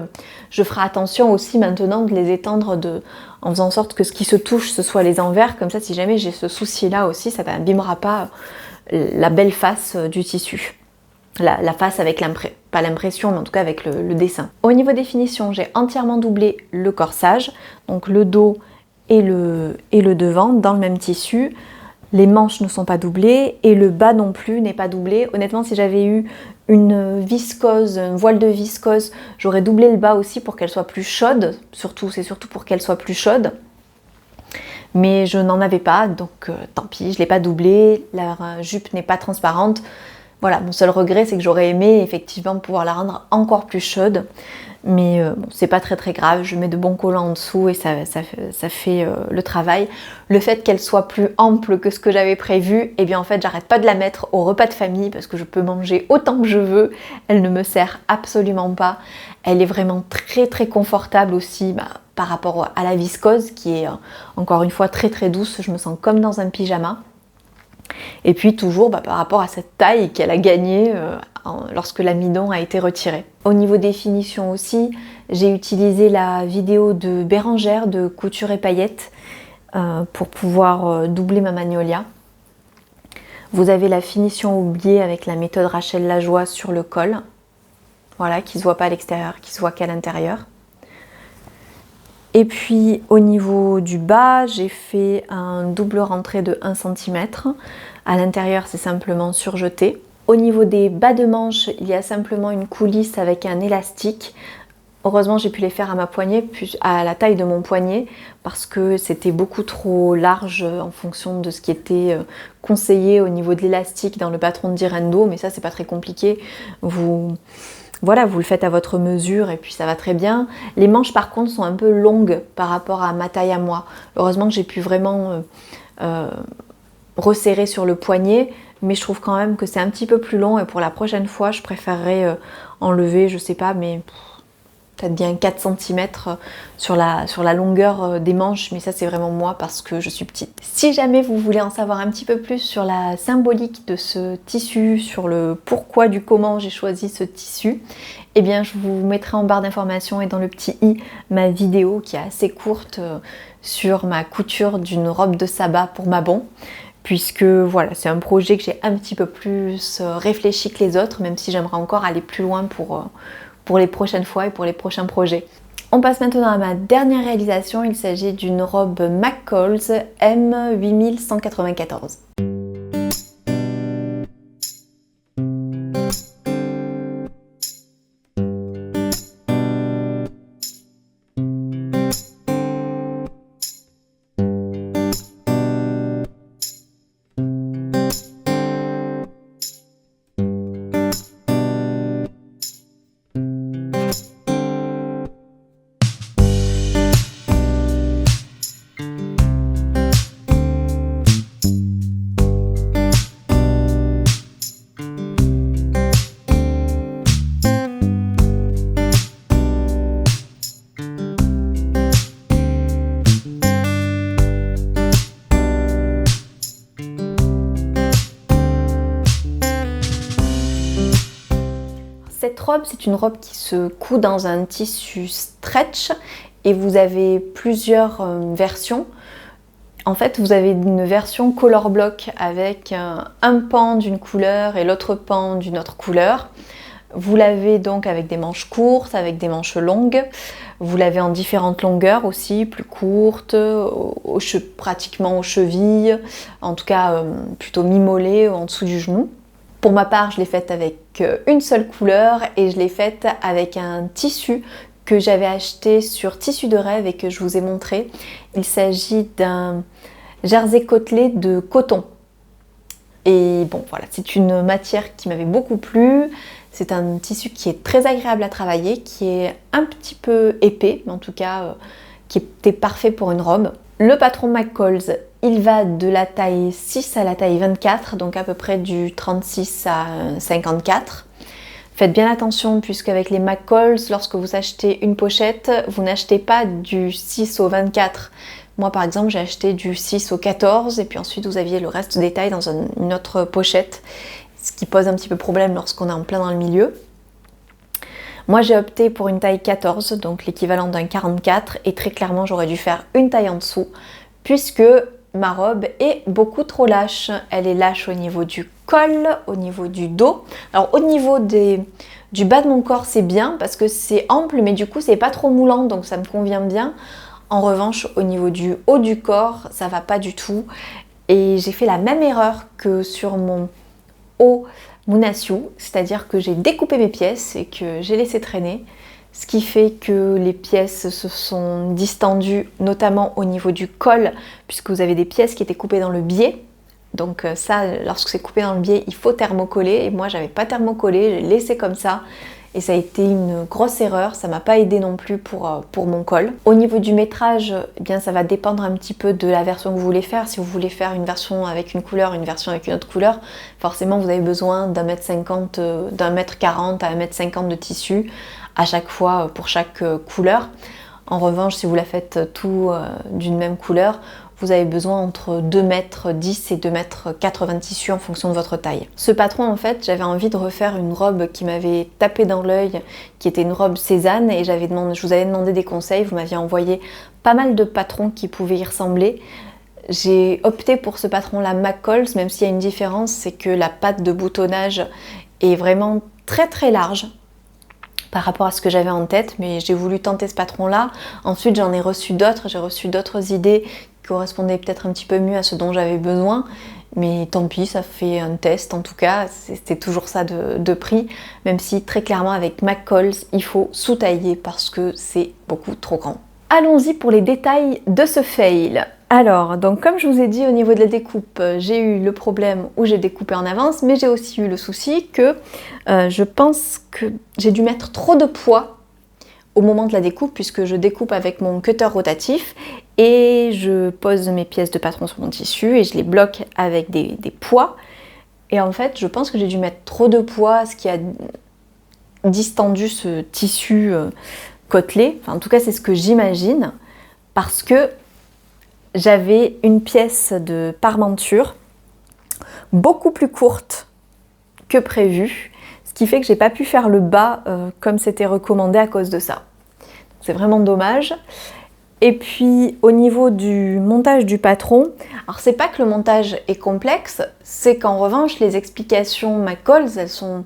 je ferai attention aussi maintenant de les étendre en faisant en sorte que ce qui se touche, ce soit les envers, comme ça si jamais j'ai ce souci-là aussi, ça n'abîmera pas la belle face du tissu. La face avec pas l'impression, mais en tout cas avec le dessin. Au niveau des finitions, j'ai entièrement doublé le corsage, donc le dos et le devant dans le même tissu. Les manches ne sont pas doublées et le bas non plus n'est pas doublé. Honnêtement, si j'avais eu une voile de viscose, j'aurais doublé le bas aussi pour qu'elle soit plus chaude. C'est surtout pour qu'elle soit plus chaude. Mais je n'en avais pas, donc tant pis, je ne l'ai pas doublé. La jupe n'est pas transparente. Voilà, mon seul regret, c'est que j'aurais aimé effectivement pouvoir la rendre encore plus chaude. Mais bon, c'est pas très très grave, je mets de bons collants en dessous et ça fait le travail. Le fait qu'elle soit plus ample que ce que j'avais prévu, eh bien en fait j'arrête pas de la mettre au repas de famille parce que je peux manger autant que je veux. Elle ne me sert absolument pas. Elle est vraiment très très confortable aussi par rapport à la viscose qui est encore une fois très très douce. Je me sens comme dans un pyjama. Et puis toujours par rapport à cette taille qu'elle a gagnée lorsque l'amidon a été retiré. Au niveau des finitions aussi, j'ai utilisé la vidéo de Bérangère de Couture et Paillettes pour pouvoir doubler ma Magnolia. Vous avez la finition oubliée avec la méthode Rachel Lajoie sur le col, voilà, qui ne se voit pas à l'extérieur, qui se voit qu'à l'intérieur. Et puis au niveau du bas, j'ai fait un double rentrée de 1 cm. À l'intérieur, c'est simplement surjeté. Au niveau des bas de manche, il y a simplement une coulisse avec un élastique. Heureusement, j'ai pu les faire à ma poignée, à la taille de mon poignet, parce que c'était beaucoup trop large en fonction de ce qui était conseillé au niveau de l'élastique dans le patron de Jirendo. Mais ça, c'est pas très compliqué. Voilà, vous le faites à votre mesure et puis ça va très bien. Les manches par contre sont un peu longues par rapport à ma taille à moi. Heureusement que j'ai pu vraiment resserrer sur le poignet, mais je trouve quand même que c'est un petit peu plus long et pour la prochaine fois, je préférerais enlever, je sais pas, mais peut-être bien 4 cm sur la longueur des manches, mais ça c'est vraiment moi parce que je suis petite. Si jamais vous voulez en savoir un petit peu plus sur la symbolique de ce tissu, sur le pourquoi du comment j'ai choisi ce tissu, eh bien je vous mettrai en barre d'informations et dans le petit i ma vidéo qui est assez courte sur ma couture d'une robe de sabbat pour Mabon. Puisque voilà, c'est un projet que j'ai un petit peu plus réfléchi que les autres, même si j'aimerais encore aller plus loin pour les prochaines fois et pour les prochains projets. On passe maintenant à ma dernière réalisation, il s'agit d'une robe McCall's M8194. Cette robe, c'est une robe qui se coud dans un tissu stretch et vous avez plusieurs versions. En fait, vous avez une version color block avec un pan d'une couleur et l'autre pan d'une autre couleur. Vous l'avez donc avec des manches courtes, avec des manches longues. Vous l'avez en différentes longueurs aussi, plus courtes, pratiquement aux chevilles, en tout cas plutôt mi-mollet en dessous du genou. Pour ma part, je l'ai faite avec une seule couleur et je l'ai faite avec un tissu que j'avais acheté sur Tissu de rêve et que je vous ai montré. Il s'agit d'un jersey côtelé de coton. Et bon, voilà, c'est une matière qui m'avait beaucoup plu. C'est un tissu qui est très agréable à travailler, qui est un petit peu épais, mais en tout cas qui était parfait pour une robe. Le patron McCall's, il va de la taille 6 à la taille 24, donc à peu près du 36 à 54. Faites bien attention puisqu'avec les McCall's, lorsque vous achetez une pochette, vous n'achetez pas du 6 au 24. Moi par exemple, j'ai acheté du 6 au 14 et puis ensuite vous aviez le reste des tailles dans une autre pochette, ce qui pose un petit peu problème lorsqu'on est en plein dans le milieu. Moi j'ai opté pour une taille 14, donc l'équivalent d'un 44, et très clairement j'aurais dû faire une taille en dessous puisque ma robe est beaucoup trop lâche. Elle est lâche au niveau du col, au niveau du dos. Alors au niveau du bas de mon corps c'est bien parce que c'est ample mais du coup c'est pas trop moulant donc ça me convient bien. En revanche au niveau du haut du corps ça va pas du tout et j'ai fait la même erreur que sur mon haut Mounasiu, c'est-à-dire que j'ai découpé mes pièces et que j'ai laissé traîner. Ce qui fait que les pièces se sont distendues, notamment au niveau du col, puisque vous avez des pièces qui étaient coupées dans le biais. Donc ça, lorsque c'est coupé dans le biais, il faut thermocoller. Et moi, j'avais pas thermocollé, j'ai laissé comme ça. Et ça a été une grosse erreur, ça m'a pas aidé non plus pour mon col. Au niveau du métrage, eh bien, ça va dépendre un petit peu de la version que vous voulez faire. Si vous voulez faire une version avec une couleur, une version avec une autre couleur, forcément vous avez besoin d'1,50 m, d'1,40 m à 1,50 m de tissu à chaque fois pour chaque couleur. En revanche, si vous la faites tout d'une même couleur, vous avez besoin entre 2,10 m et 2,80 m de tissu en fonction de votre taille. Ce patron, en fait, j'avais envie de refaire une robe qui m'avait tapé dans l'œil, qui était une robe Cézanne, et je vous avais demandé des conseils, vous m'aviez envoyé pas mal de patrons qui pouvaient y ressembler. J'ai opté pour ce patron-là McCall's, même s'il y a une différence, c'est que la patte de boutonnage est vraiment très très large par rapport à ce que j'avais en tête, mais j'ai voulu tenter ce patron-là. Ensuite, j'en ai reçu d'autres, j'ai reçu d'autres idées qui correspondaient peut-être un petit peu mieux à ce dont j'avais besoin, mais tant pis, ça fait un test en tout cas, c'était toujours ça de prix, même si très clairement avec McCall's, il faut sous-tailler parce que c'est beaucoup trop grand. Allons-y pour les détails de ce fail. Alors, donc comme je vous ai dit au niveau de la découpe, j'ai eu le problème où j'ai découpé en avance, mais j'ai aussi eu le souci que je pense que j'ai dû mettre trop de poids au moment de la découpe, puisque je découpe avec mon cutter rotatif et je pose mes pièces de patron sur mon tissu et je les bloque avec des poids. Et en fait, je pense que j'ai dû mettre trop de poids, ce qui a distendu ce tissu côtelé. Enfin, en tout cas, c'est ce que j'imagine, parce que j'avais une pièce de parmenture beaucoup plus courte que prévu, ce qui fait que j'ai pas pu faire le bas comme c'était recommandé à cause de ça. C'est vraiment dommage. Et puis au niveau du montage du patron, alors c'est pas que le montage est complexe, c'est qu'en revanche les explications McCall's, elles sont...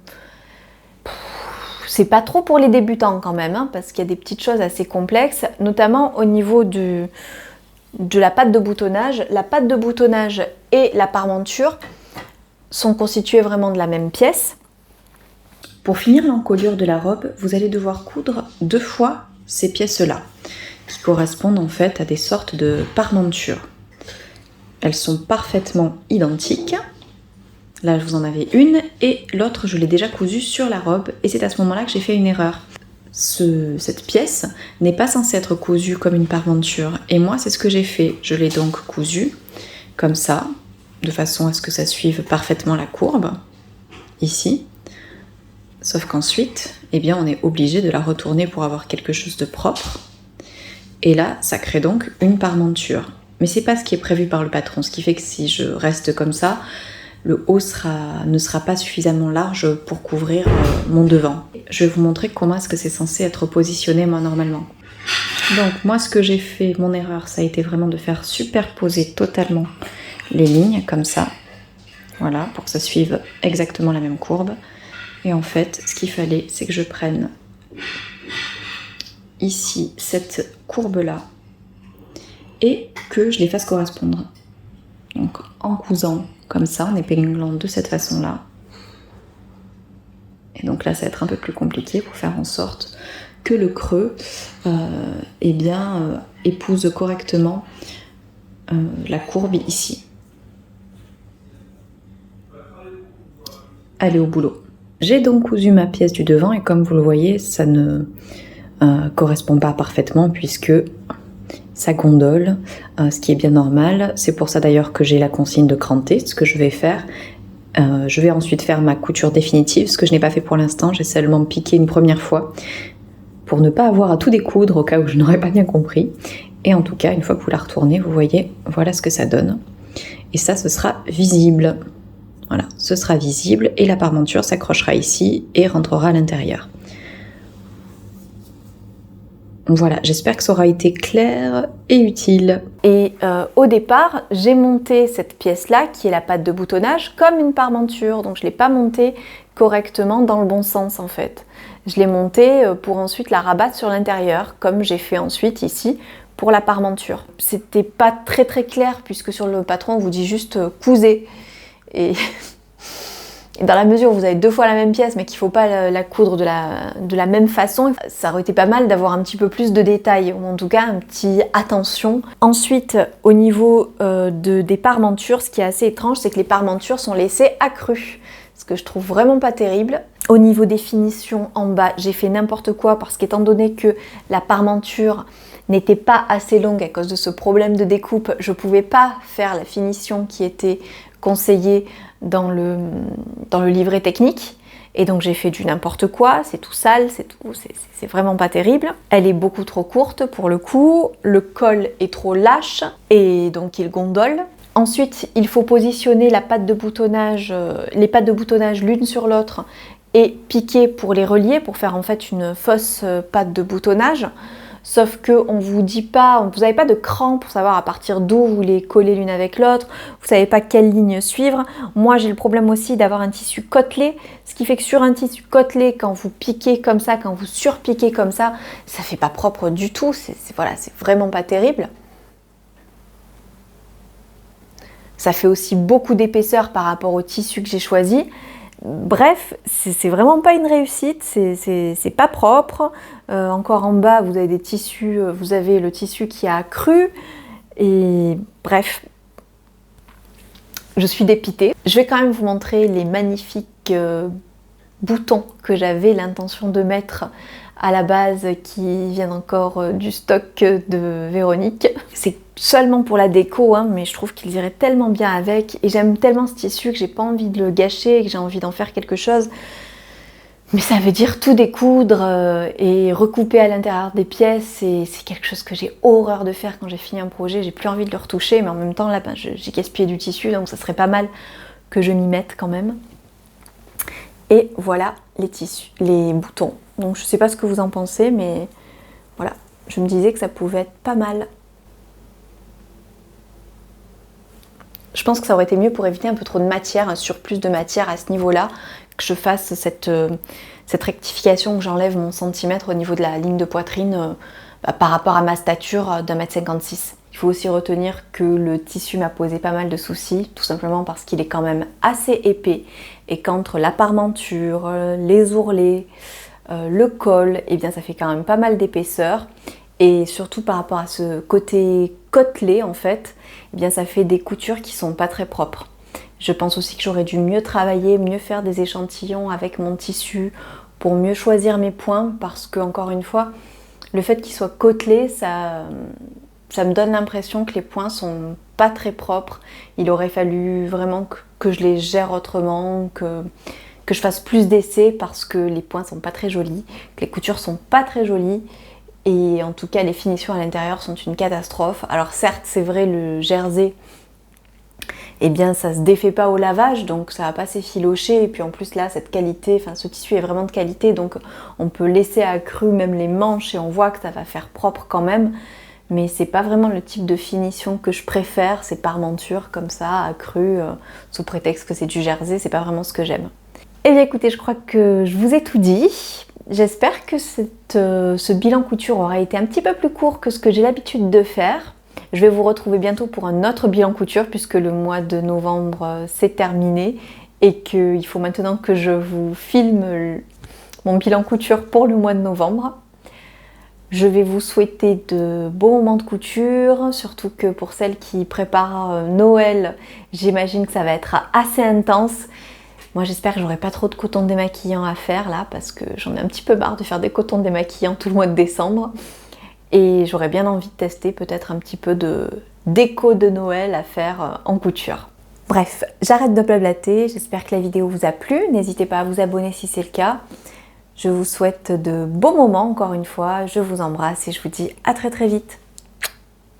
C'est pas trop pour les débutants quand même, hein, parce qu'il y a des petites choses assez complexes, notamment au niveau de la patte de boutonnage. La patte de boutonnage et la parmenture sont constituées vraiment de la même pièce. Pour finir l'encolure de la robe, vous allez devoir coudre 2 fois ces pièces-là, qui correspondent en fait à des sortes de parmentures. Elles sont parfaitement identiques. Là, je vous en avais une, et l'autre, je l'ai déjà cousue sur la robe, et c'est à ce moment-là que j'ai fait une erreur. Cette pièce n'est pas censée être cousue comme une parmenture, et moi, c'est ce que j'ai fait. Je l'ai donc cousue comme ça, de façon à ce que ça suive parfaitement la courbe, ici. Sauf qu'ensuite, eh bien, on est obligé de la retourner pour avoir quelque chose de propre. Et là, ça crée donc une parmenture. Mais c'est pas ce qui est prévu par le patron, ce qui fait que si je reste comme ça, le haut ne sera pas suffisamment large pour couvrir mon devant. Je vais vous montrer comment est-ce que c'est censé être positionné moi normalement. Donc moi ce que j'ai fait, mon erreur, ça a été vraiment de faire superposer totalement les lignes comme ça. Voilà, pour que ça suive exactement la même courbe. Et en fait, ce qu'il fallait, c'est que je prenne ici cette courbe-là et que je les fasse correspondre. Donc en cousant comme ça, en épinglant de cette façon-là. Et donc là, ça va être un peu plus compliqué pour faire en sorte que le creux épouse correctement la courbe ici. Allez au boulot. J'ai donc cousu ma pièce du devant et comme vous le voyez, ça ne correspond pas parfaitement puisque ça gondole, ce qui est bien normal. C'est pour ça d'ailleurs que j'ai la consigne de cranter, ce que je vais faire. Je vais ensuite faire ma couture définitive, ce que je n'ai pas fait pour l'instant, j'ai seulement piqué une première fois pour ne pas avoir à tout découdre au cas où je n'aurais pas bien compris. Et en tout cas, une fois que vous la retournez, vous voyez, voilà ce que ça donne. Et ça, ce sera visible. Voilà, ce sera visible et la parmenture s'accrochera ici et rentrera à l'intérieur. Voilà, j'espère que ça aura été clair et utile. Et au départ, j'ai monté cette pièce-là, qui est la patte de boutonnage, comme une parmenture. Donc je ne l'ai pas montée correctement dans le bon sens en fait. Je l'ai montée pour ensuite la rabattre sur l'intérieur, comme j'ai fait ensuite ici pour la parmenture. C'était pas très clair, puisque sur le patron, on vous dit juste cousez. Et dans la mesure où vous avez 2 fois la même pièce mais qu'il ne faut pas la coudre de la même façon, ça aurait été pas mal d'avoir un petit peu plus de détails, ou en tout cas un petit attention. Ensuite, au niveau des parmentures, ce qui est assez étrange, c'est que les parmentures sont laissées accrues, ce que je trouve vraiment pas terrible. Au niveau des finitions en bas, j'ai fait n'importe quoi parce qu'étant donné que la parmenture n'était pas assez longue à cause de ce problème de découpe, je ne pouvais pas faire la finition qui était conseillée dans le livret technique, et donc j'ai fait du n'importe quoi, c'est tout sale, c'est vraiment pas terrible. Elle est beaucoup trop courte pour le coup, le col est trop lâche et donc il gondole. Ensuite, il faut positionner la patte de boutonnage, les pattes de boutonnage l'une sur l'autre et piquer pour les relier, pour faire en fait une fausse patte de boutonnage. Sauf qu'on vous dit pas, vous n'avez pas de cran pour savoir à partir d'où vous les collez l'une avec l'autre, vous savez pas quelle ligne suivre. Moi j'ai le problème aussi d'avoir un tissu côtelé, ce qui fait que sur un tissu côtelé, quand vous piquez comme ça, quand vous surpiquez comme ça fait pas propre du tout, voilà, c'est vraiment pas terrible. Ça fait aussi beaucoup d'épaisseur par rapport au tissu que j'ai choisi. Bref, c'est vraiment pas une réussite, c'est pas propre. Encore en bas, vous avez des tissus, vous avez le tissu qui a accru. Et bref, je suis dépitée. Je vais quand même vous montrer les magnifiques boutons que j'avais l'intention de mettre à la base, qui viennent encore du stock de Véronique. C'est seulement pour la déco, hein, mais je trouve qu'ils iraient tellement bien avec, et j'aime tellement ce tissu que j'ai pas envie de le gâcher, et que j'ai envie d'en faire quelque chose. Mais ça veut dire tout découdre et recouper à l'intérieur des pièces, et c'est quelque chose que j'ai horreur de faire quand j'ai fini un projet. J'ai plus envie de le retoucher, mais en même temps là, j'ai gaspillé du tissu, donc ça serait pas mal que je m'y mette quand même. Et voilà les tissus, les boutons. Donc je sais pas ce que vous en pensez, mais voilà, je me disais que ça pouvait être pas mal. Je pense que ça aurait été mieux, pour éviter un peu trop de matière, un surplus de matière à ce niveau-là, que je fasse cette rectification, que j'enlève mon centimètre au niveau de la ligne de poitrine par rapport à ma stature d'1,56 m. Il faut aussi retenir que le tissu m'a posé pas mal de soucis, tout simplement parce qu'il est quand même assez épais, et qu'entre la parmenture, les ourlets, le col, et bien ça fait quand même pas mal d'épaisseur. Et surtout par rapport à ce côté côtelé en fait, eh bien ça fait des coutures qui sont pas très propres. Je pense aussi que j'aurais dû mieux travailler, mieux faire des échantillons avec mon tissu pour mieux choisir mes points, parce que encore une fois, le fait qu'il soit côtelé, ça me donne l'impression que les points sont pas très propres. Il aurait fallu vraiment que je les gère autrement, que je fasse plus d'essais, parce que les points sont pas très jolis, que les coutures sont pas très jolies. Et en tout cas, les finitions à l'intérieur sont une catastrophe. Alors certes, c'est vrai, le jersey, eh bien ça se défait pas au lavage, donc ça va pas s'effilocher. Et puis en plus là, cette qualité, enfin ce tissu est vraiment de qualité, donc on peut laisser accru même les manches et on voit que ça va faire propre quand même. Mais c'est pas vraiment le type de finition que je préfère, ces parmentures comme ça, accrues, sous prétexte que c'est du jersey, c'est pas vraiment ce que j'aime. Eh bien écoutez, je crois que je vous ai tout dit. J'espère que ce bilan couture aura été un petit peu plus court que ce que j'ai l'habitude de faire. Je vais vous retrouver bientôt pour un autre bilan couture, puisque le mois de novembre s'est terminé et qu'il faut maintenant que je vous filme mon bilan couture pour le mois de novembre. Je vais vous souhaiter de beaux moments de couture, surtout que pour celles qui préparent Noël, j'imagine que ça va être assez intense. Moi j'espère que j'aurai pas trop de coton démaquillant à faire là, parce que j'en ai un petit peu marre de faire des cotons démaquillants tout le mois de décembre. Et j'aurais bien envie de tester peut-être un petit peu de déco de Noël à faire en couture. Bref, j'arrête de blablater, j'espère que la vidéo vous a plu. N'hésitez pas à vous abonner si c'est le cas. Je vous souhaite de beaux moments encore une fois, je vous embrasse et je vous dis à très très vite.